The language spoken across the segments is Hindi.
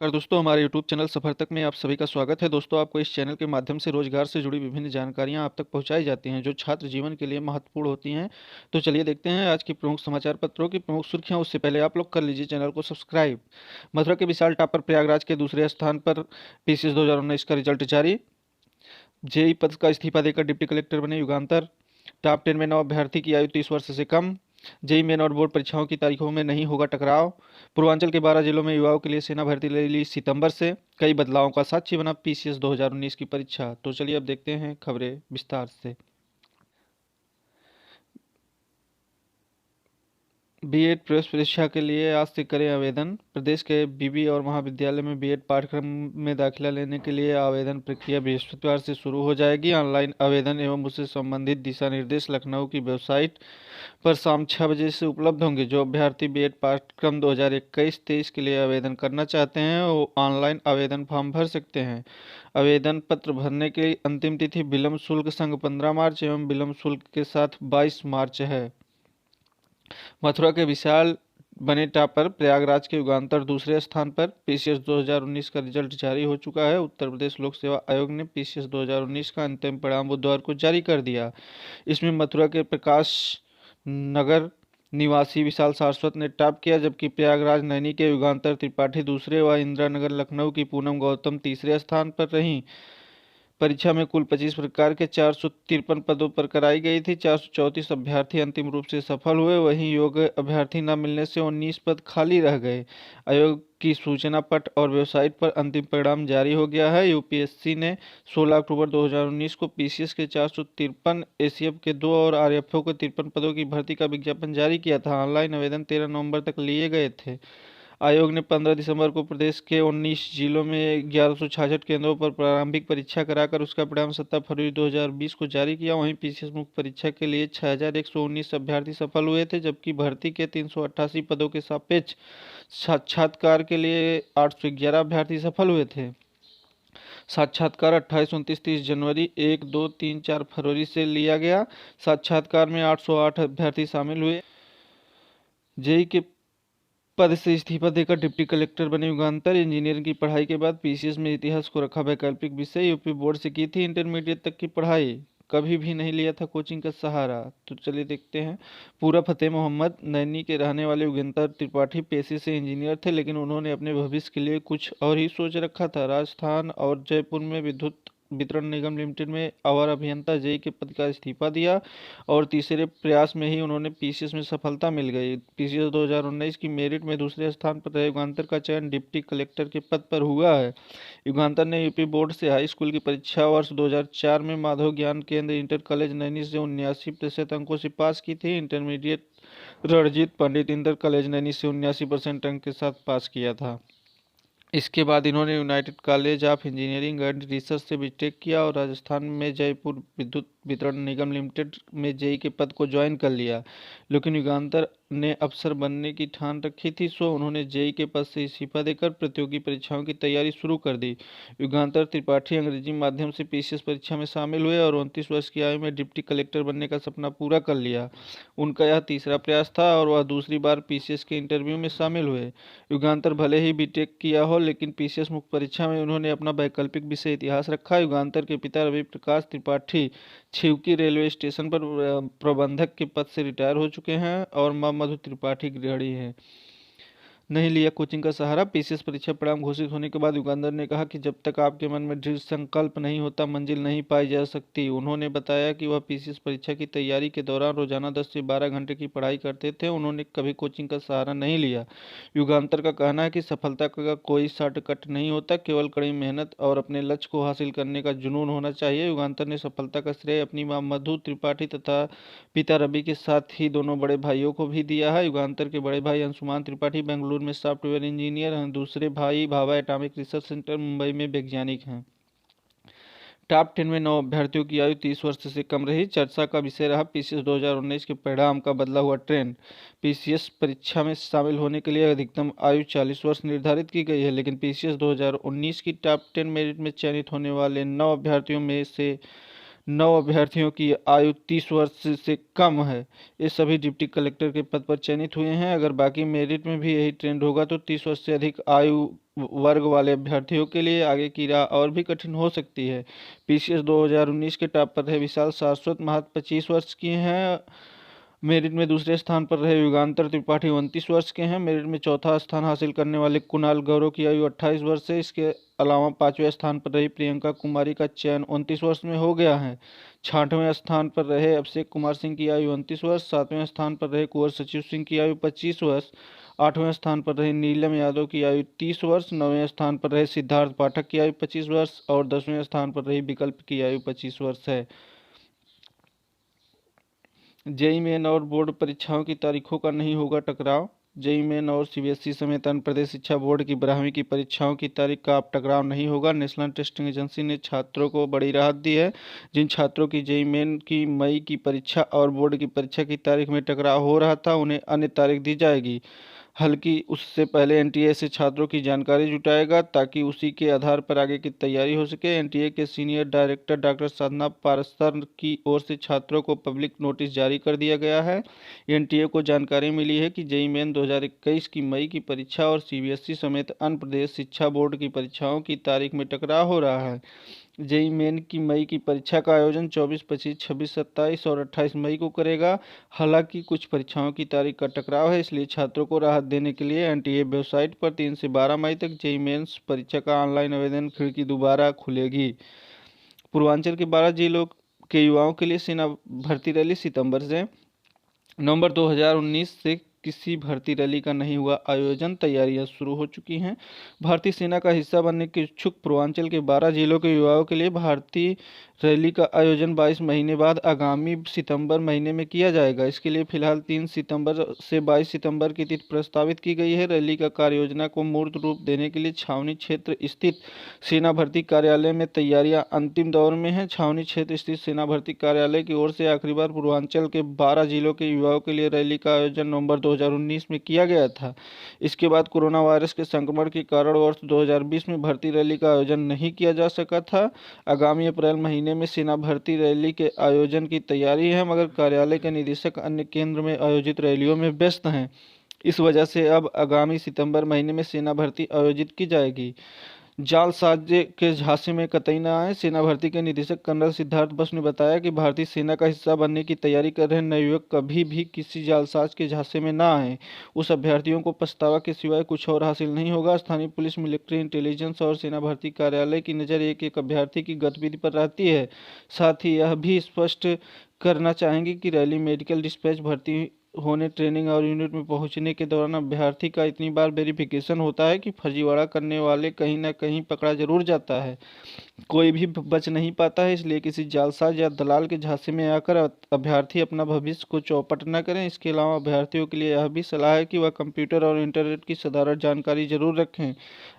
दोस्तों हमारे YouTube चैनल सफ़र तक में आप सभी का स्वागत है। दोस्तों आपको इस चैनल के माध्यम से रोजगार से जुड़ी विभिन्न जानकारियां आप तक पहुंचाई जाती हैं जो छात्र जीवन के लिए महत्वपूर्ण होती हैं। तो चलिए देखते हैं आज की प्रमुख समाचार पत्रों की प्रमुख सुर्खियां। उससे पहले आप लोग कर लीजिए चैनल को सब्सक्राइब। मथुरा के विशाल टॉपर प्रयागराज के दूसरे स्थान पर। पीसीएस 2019 का रिजल्ट जारी। जेई पद का इस्तीफा देकर डिप्टी कलेक्टर बने युगांतर। टॉप 10 में 9 अभ्यर्थी की आयु 30 वर्ष से कम। जेई मेन और बोर्ड परीक्षाओं की तारीखों में नहीं होगा टकराव। पूर्वांचल के 12 जिलों में युवाओं के लिए सेना भर्ती रैली सितंबर से। कई बदलावों का साक्षी बना पीसीएस 2019 की परीक्षा। तो चलिए अब देखते हैं खबरें विस्तार से। बीएड प्रवेश परीक्षा के लिए आज से करें आवेदन। प्रदेश के बीबी और महाविद्यालय में बीएड पाठ्यक्रम में दाखिला लेने के लिए आवेदन प्रक्रिया बृहस्पतिवार से शुरू हो जाएगी। ऑनलाइन आवेदन एवं उससे संबंधित दिशा निर्देश लखनऊ की वेबसाइट पर शाम 6 बजे से उपलब्ध होंगे। जो अभ्यर्थी बीएड पाठ्यक्रम 2021-23 के लिए आवेदन करना चाहते हैं वो ऑनलाइन आवेदन फॉर्म भर सकते हैं। आवेदन पत्र भरने की अंतिम तिथि विलम्ब शुल्क संग 15 मार्च एवं विलम्ब शुल्क के साथ 22 मार्च है। मथुरा के विशाल बने टॉपर प्रयागराज के युगांतर दूसरे स्थान पर। पीसीएस 2019 का रिजल्ट जारी हो चुका है। उत्तर प्रदेश लोक सेवा आयोग ने पीसीएस 2019 का अंतिम परिणाम बुधवार को जारी कर दिया। इसमें मथुरा के प्रकाश नगर निवासी विशाल सारस्वत ने टॉप किया, जबकि प्रयागराज नैनी के युगांतर त्रिपाठी दूसरे व इंदिरानगर लखनऊ की पूनम गौतम तीसरे स्थान पर रहीं। परीक्षा में कुल 25 प्रकार के 453 पदों पर कराई गई थी। 434 अभ्यर्थी अंतिम रूप से सफल हुए। वहीं योग्य अभ्यर्थी न मिलने से 19 पद खाली रह गए। आयोग की सूचना पट और वेबसाइट पर अंतिम परिणाम जारी हो गया है। यूपीएससी ने 16 अक्टूबर 2019 को पीसीएस के 453, एसीएफ के 2 और आरएफओ के 53 पदों की भर्ती का विज्ञापन जारी किया था। ऑनलाइन आवेदन 13 नवंबर तक लिए गए थे। आयोग ने 15 दिसंबर को प्रदेश के 19 जिलों में 1166 केंद्रों पर प्रारंभिक परीक्षा कराकर उसका परिणाम 17 फरवरी 2020 को जारी किया। वहीं पीसीएस मुख्य परीक्षा के लिए 6119 अभ्यर्थी सफल हुए थे, जबकि भर्ती के 388 पदों के सापेक्ष साक्षात्कार के लिए 811 अभ्यर्थी सफल हुए थे। साक्षात्कार 28, 29, 30 जनवरी, 1, 2, 3, 4 फरवरी से लिया गया। साक्षात्कार में 808 अभ्यर्थी शामिल हुए। जेई के पद से इस्तीफा देकर डिप्टी कलेक्टर बने युगांतर। इंजीनियरिंग की पढ़ाई के बाद पीसीएस में इतिहास को रखा वैकल्पिक विषय। यूपी बोर्ड से की थी इंटरमीडिएट तक की पढ़ाई। कभी भी नहीं लिया था कोचिंग का सहारा। तो चलिए देखते हैं। पूरा फतेह मोहम्मद नैनी के रहने वाले युगेंद्र त्रिपाठी पेशे से इंजीनियर थे, लेकिन उन्होंने अपने भविष्य के लिए कुछ और ही सोच रखा था। राजस्थान और जयपुर में विद्युत वितरण निगम लिमिटेड में अवर अभियंता जेई के पद का इस्तीफा दिया और तीसरे प्रयास में ही उन्होंने पीसीएस में सफलता मिल गई। पीसीएस 2019 की मेरिट में दूसरे स्थान पर रहे युगांतर का चयन डिप्टी कलेक्टर के पद पर हुआ है। युगांतर ने यूपी बोर्ड से हाई स्कूल की परीक्षा वर्ष 2004 में माधव ज्ञान केंद्र इंटर कॉलेज नैनी से 79% अंकों से पास की थी। इंटरमीडिएट रणजीत पंडित इंटर कॉलेज नैनी से 79% अंक के साथ पास किया था। इसके बाद इन्होंने United college of engineering and research से बीटेक किया और राजस्थान में जयपुर विद्युत वितरण निगम लिमिटेड में जेई के पद को ज्वाइन कर लिया। लेकिन युगांतर ने अफसर बनने की ठान रखी थी, सो उन्होंने जेई के पद से इस्तीफा देकर प्रतियोगी परीक्षाओं की तैयारी शुरू कर दी। युगांतर त्रिपाठी अंग्रेजी माध्यम से पीसीएस परीक्षा में शामिल हुए और 29 वर्ष की आयु में डिप्टी कलेक्टर बनने का सपना पूरा कर लिया। उनका यह तीसरा प्रयास था और वह दूसरी बार पीसीएस के इंटरव्यू में शामिल हुए। युगांतर भले ही बीटेक किया हो, लेकिन पीसीएस मुख्य परीक्षा में उन्होंने अपना वैकल्पिक विषय इतिहास रखा। युगांतर के पिता रवि प्रकाश त्रिपाठी छिवकी रेलवे स्टेशन पर प्रबंधक के पद से रिटायर हो चुके हैं और मां मधु त्रिपाठी गृहिणी हैं। नहीं लिया कोचिंग का सहारा। पीसीएस परीक्षा परिणाम घोषित होने के बाद युगांधर ने कहा कि जब तक आपके मन में दृढ़ संकल्प नहीं होता मंजिल नहीं पाई जा सकती। उन्होंने बताया कि वह पीसीएस परीक्षा की तैयारी के दौरान रोजाना 10 से 12 घंटे की पढ़ाई करते थे। उन्होंने कभी कोचिंग का सहारा नहीं लिया। युगांतर का कहना है कि सफलता का कोई शॉर्टकट नहीं होता, केवल कड़ी मेहनत और अपने लक्ष्य को हासिल करने का जुनून होना चाहिए। युगांतर ने सफलता का श्रेय अपनी मां मधु त्रिपाठी तथा पिता रवि के साथ ही दोनों बड़े भाइयों को भी दिया है। युगांतर के बड़े भाई अंशुमान त्रिपाठी बेंगलुरु में सॉफ्टवेयर इंजीनियर हैं। दूसरे भाई Bhabha atomic research centre Mumbai में वैज्ञानिक हैं। टॉप 10 में 9 अभ्यर्थियों की आयु 30 वर्ष से कम रही। चर्चा का विषय रहा पीसीएस 2019 के परिणाम का बदला हुआ ट्रेंड। पीसीएस परीक्षा में शामिल होने के लिए अधिकतम आयु 40 वर्ष निर्धारित की गई है, लेकिन पीसीएस 2019 की टॉप 10 मेरिट में चयनित होने वाले 9 अभ्यर्थियों में से 9 अभ्यर्थियों की आयु 30 वर्ष से कम है। ये सभी डिप्टी कलेक्टर के पद पर चयनित हुए हैं। अगर बाकी मेरिट में भी यही ट्रेंड होगा तो 30 वर्ष से अधिक आयु वर्ग वाले अभ्यर्थियों के लिए आगे की राह और भी कठिन हो सकती है। पीसीएस 2019 के टॉप पर रहे विशाल सारस्वत महतो 25 वर्ष की हैं। मेरिट में दूसरे स्थान पर रहे युगांतर त्रिपाठी 29 वर्ष के हैं। मेरिट में चौथा स्थान हासिल करने वाले कुणाल गौरव की आयु 28 वर्ष है। इसके अलावा 5वें स्थान पर रही प्रियंका कुमारी का चयन 29 वर्ष में हो गया है। 6वें स्थान पर रहे अभिषेक कुमार सिंह की आयु 29 वर्ष। 7वें स्थान पर रहे कुंवर सचिव सिंह की आयु 25 वर्ष। 8वें स्थान पर रहे नीलम यादव की आयु 30 वर्ष। 9वें स्थान पर रहे सिद्धार्थ पाठक की आयु 25 वर्ष और 10वें स्थान पर रही विकल्प की आयु 25 वर्ष है। जेईई मेन और बोर्ड परीक्षाओं की तारीखों का नहीं होगा टकराव। जेईई मेन और सीबीएसई समेत अन्य प्रदेश शिक्षा बोर्ड की 12वीं की परीक्षाओं की तारीख का अब टकराव नहीं होगा। नेशनल टेस्टिंग एजेंसी ने छात्रों को बड़ी राहत दी है। जिन छात्रों की जेईई मेन की मई की परीक्षा और बोर्ड की परीक्षा की तारीख में टकराव हो रहा था उन्हें अन्य तारीख दी जाएगी। हालांकि उससे पहले एनटीए से छात्रों की जानकारी जुटाएगा ताकि उसी के आधार पर आगे की तैयारी हो सके। एनटीए के सीनियर डायरेक्टर डॉक्टर साधना पारस्तर की ओर से छात्रों को पब्लिक नोटिस जारी कर दिया गया है। एनटीए को जानकारी मिली है कि जेईई मेन 2021 की मई की परीक्षा और सीबीएसई समेत अन्य प्रदेश शिक्षा बोर्ड की परीक्षाओं की तारीख में टकराव हो रहा है। जेईई मेन की मई की परीक्षा का आयोजन 24, 25, 26, 27 और 28 मई को करेगा। हालांकि कुछ परीक्षाओं की तारीख का टकराव है, इसलिए छात्रों को राहत देने के लिए एनटीए वेबसाइट पर 3 से 12 मई तक जेईई मेंस परीक्षा का ऑनलाइन आवेदन खिड़की दोबारा खुलेगी। पूर्वांचल के 12 जिलों के युवाओं के लिए सेना भर्ती रैली सितंबर से। नवंबर 2019 से किसी भर्ती रैली का नहीं हुआ आयोजन, तैयारियां शुरू हो चुकी हैं। भारतीय सेना का हिस्सा बनने के इच्छुक पूर्वांचल के 12 जिलों के युवाओं के लिए भर्ती रैली का आयोजन 22 महीने बाद आगामी सितंबर महीने में किया जाएगा। इसके लिए फिलहाल 3 सितंबर से 22 सितंबर की तिथि प्रस्तावित की गई है। रैली का कार्य योजना को मूर्त रूप देने के लिए छावनी क्षेत्र स्थित सेना भर्ती कार्यालय में तैयारियां अंतिम दौर में हैं। छावनी क्षेत्र स्थित सेना भर्ती कार्यालय की ओर से आखिरी बार पूर्वांचल के 12 जिलों के युवाओं के लिए रैली का आयोजन नवंबर 2019 में किया गया था। इसके बाद कोरोना वायरस के संक्रमण के कारण वर्ष 2020 में भर्ती रैली का आयोजन नहीं किया जा सका था। आगामी अप्रैल महीने में सेना भर्ती रैली के आयोजन की तैयारी है, मगर कार्यालय के निदेशक अन्य केंद्र में आयोजित रैलियों में व्यस्त हैं। इस वजह से अब आगामी सितंबर महीने में सेना भर्ती आयोजित की जाएगी। जालसाजी के झांसे में कतई न आए। सेना भर्ती के निदेशक कर्नल सिद्धार्थ बसु ने बताया कि भारतीय सेना का हिस्सा बनने की तैयारी कर रहे नए युवक कभी भी किसी जालसाज के झांसे में न आए। उस अभ्यर्थियों को पछतावा के सिवाय कुछ और हासिल नहीं होगा। स्थानीय पुलिस, मिलिट्री इंटेलिजेंस और सेना भर्ती कार्यालय की नज़र एक एक अभ्यर्थी की गतिविधि पर रहती है। साथ ही यह भी स्पष्ट करना चाहेंगे कि रैली, मेडिकल डिस्पैच, भर्ती होने, ट्रेनिंग और यूनिट में पहुंचने के दौरान अभ्यर्थी का इतनी बार वेरिफिकेशन होता है कि फर्जीवाड़ा करने वाले कहीं न कहीं पकड़ा जरूर जाता है। कोई भी बच नहीं पाता है। इसलिए किसी जालसाज या दलाल के झांसे में आकर अभ्यर्थी अपना भविष्य को चौपट न करें। इसके अलावा अभ्यर्थियों के लिए यह भी सलाह है कि वह कंप्यूटर और इंटरनेट की साधारण जानकारी जरूर रखें।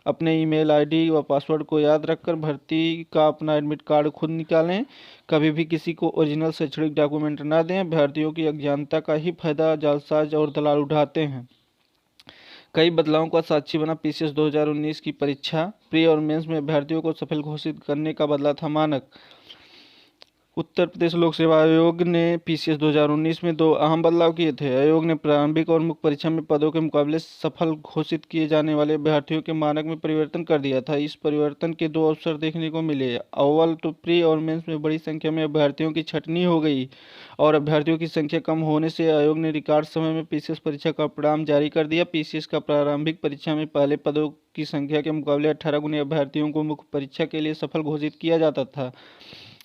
अपने ईमेल आईडी व पासवर्ड को याद रखकर भर्ती का अपना एडमिट कार्ड खुद निकालें। कभी भी किसी को ओरिजिनल शैक्षणिक डॉक्यूमेंट न दें। अभ्यर्थियों की अज्ञानता का ही फायदा जालसाज और दलाल उठाते हैं। कई बदलावों का साक्षी बना पीसीएस 2019 की परीक्षा। प्री और मेंस में अभ्यर्थियों को सफल घोषित करने का बदला था मानक। उत्तर प्रदेश लोक सेवा आयोग ने पीसीएस 2019 में 2 अहम बदलाव किए थे। आयोग ने प्रारंभिक और मुख्य परीक्षा में पदों के मुकाबले सफल घोषित किए जाने वाले अभ्यर्थियों के मानक में परिवर्तन कर दिया था। इस परिवर्तन के 2 अवसर देखने को मिले। अव्वल तो प्री और मेंस में बड़ी संख्या में अभ्यर्थियों की छंटनी हो गई और अभ्यर्थियों की संख्या कम होने से आयोग ने रिकॉर्ड समय में पीसीएस परीक्षा का परिणाम जारी कर दिया। पीसीएस का प्रारंभिक परीक्षा में पहले पदों की संख्या के मुकाबले 18 गुने अभ्यर्थियों को मुख्य परीक्षा के लिए सफल घोषित किया जाता था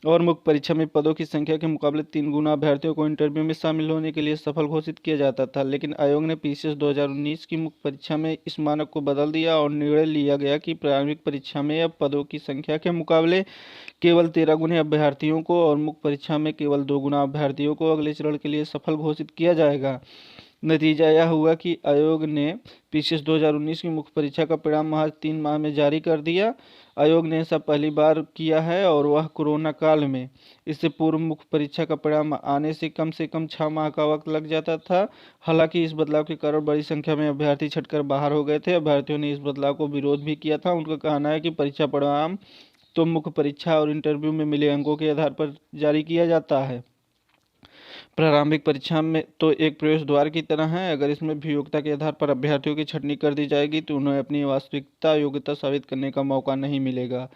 और मुख्य परीक्षा में पदों की संख्या के मुकाबले 3 गुना अभ्यर्थियों को इंटरव्यू में शामिल होने के लिए सफल घोषित किया जाता था। लेकिन आयोग ने पीसीएस 2019 की मुख्य परीक्षा में इस मानक को बदल दिया और निर्णय लिया गया कि प्रारंभिक परीक्षा में अब पदों की संख्या के मुकाबले केवल 13 गुने अभ्यर्थियों को और मुख्य परीक्षा में केवल 2 गुना अभ्यर्थियों को अगले चरण के लिए सफल घोषित किया जाएगा। नतीजा यह हुआ कि आयोग ने पीसीएस 2019 की मुख्य परीक्षा का परिणाम महज 3 माह में जारी कर दिया। आयोग ने ऐसा पहली बार किया है और वह कोरोना काल में। इससे पूर्व मुख्य परीक्षा का परिणाम आने से कम 6 माह का वक्त लग जाता था। हालांकि इस बदलाव के कारण बड़ी संख्या में अभ्यर्थी छटकर बाहर हो गए थे। अभ्यर्थियों ने इस बदलाव को विरोध भी किया था। उनका कहना है कि परीक्षा परिणाम तो मुख्य परीक्षा और इंटरव्यू में मिले अंकों के आधार पर जारी किया जाता है। प्रारंभिक परीक्षा में तो एक प्रवेश द्वार की तरह है। अगर इसमें भी योग्यता के आधार पर अभ्यर्थियों की छंटनी कर दी जाएगी तो उन्हें अपनी वास्तविकता योग्यता साबित करने का मौका नहीं मिलेगा।